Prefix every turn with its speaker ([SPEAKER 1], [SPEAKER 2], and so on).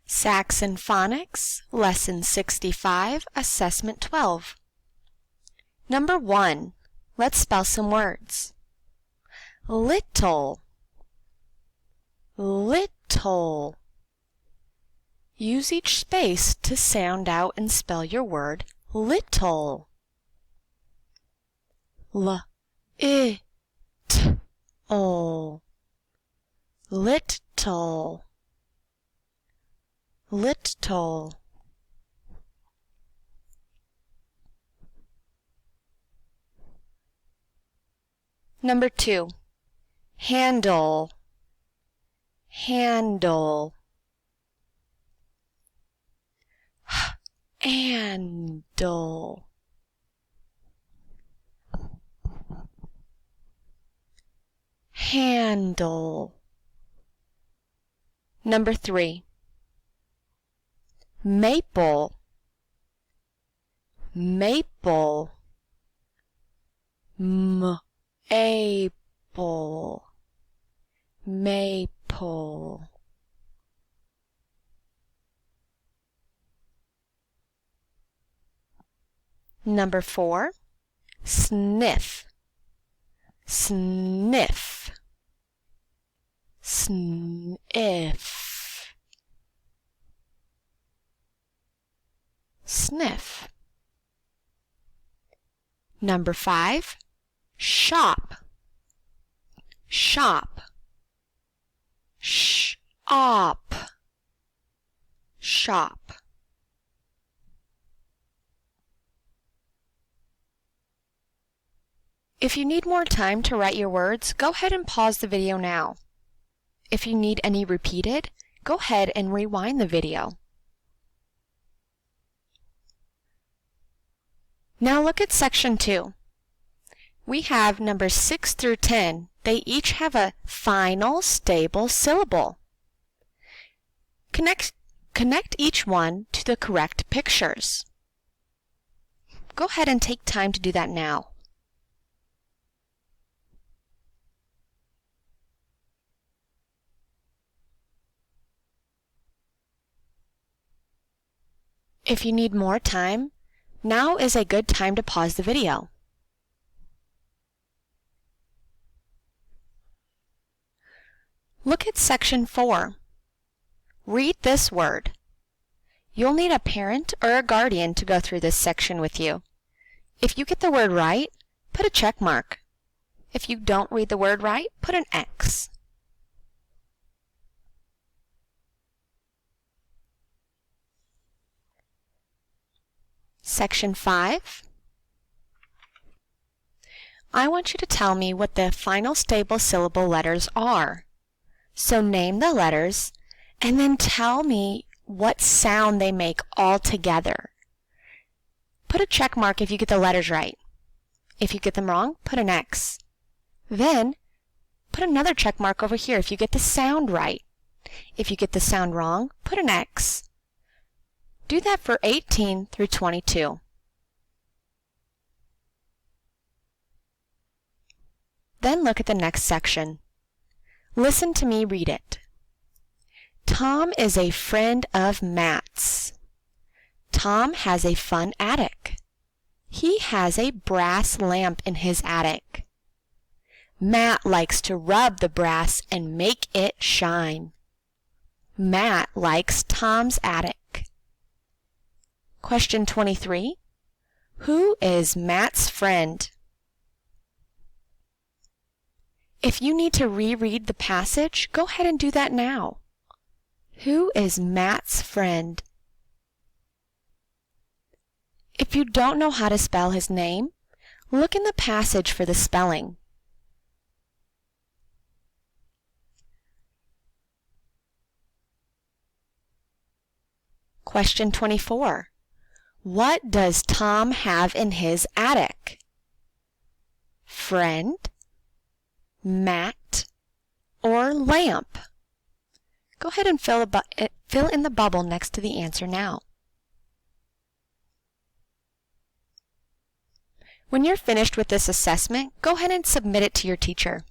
[SPEAKER 1] Saxon Phonics, Lesson 65, Assessment 12. Number 1. Let's spell some words. Little. Little. Use each space to sound out and spell your word little. L-I-T-L. Little. Little. Number 2. Handle. Handle. Handle. Handle. Number 3. Maple. Maple. M-apple. Maple. Number 4. Sniff. Sniff. Sniff. Sniff. Number 5. Shop. Shop. Shop. Shop. If you need more time to write your words, go ahead and pause the video now. If you need any repeated, go ahead and rewind the video. Now look at section 2. We have numbers 6 through 10. They each have a final stable syllable. Connect each one to the correct pictures. Go ahead and take time to do that now. If you need more time, now is a good time to pause the video. Look at section 4. Read this word. You'll need a parent or a guardian to go through this section with you. If you get the word right, put a check mark. If you don't read the word right, put an X. Section 5. I want you to tell me what the final stable syllable letters are. So name the letters and then tell me what sound they make all together. Put a check mark if you get the letters right. If you get them wrong, put an X. Then put another check mark over here if you get the sound right. If you get the sound wrong, put an X. Do that for 18 through 22. Then look at the next section. Listen to me read it. Tom is a friend of Matt's. Tom has a fun attic. He has a brass lamp in his attic. Matt likes to rub the brass and make it shine. Matt likes Tom's attic. Question 23. Who is Matt's friend? If you need to reread the passage, go ahead and do that now. Who is Matt's friend? If you don't know how to spell his name, look in the passage for the spelling. Question 24. What does Tom have in his attic? Friend, Matt, or lamp? Go ahead and fill in the bubble next to the answer now. When you're finished with this assessment, go ahead and submit it to your teacher.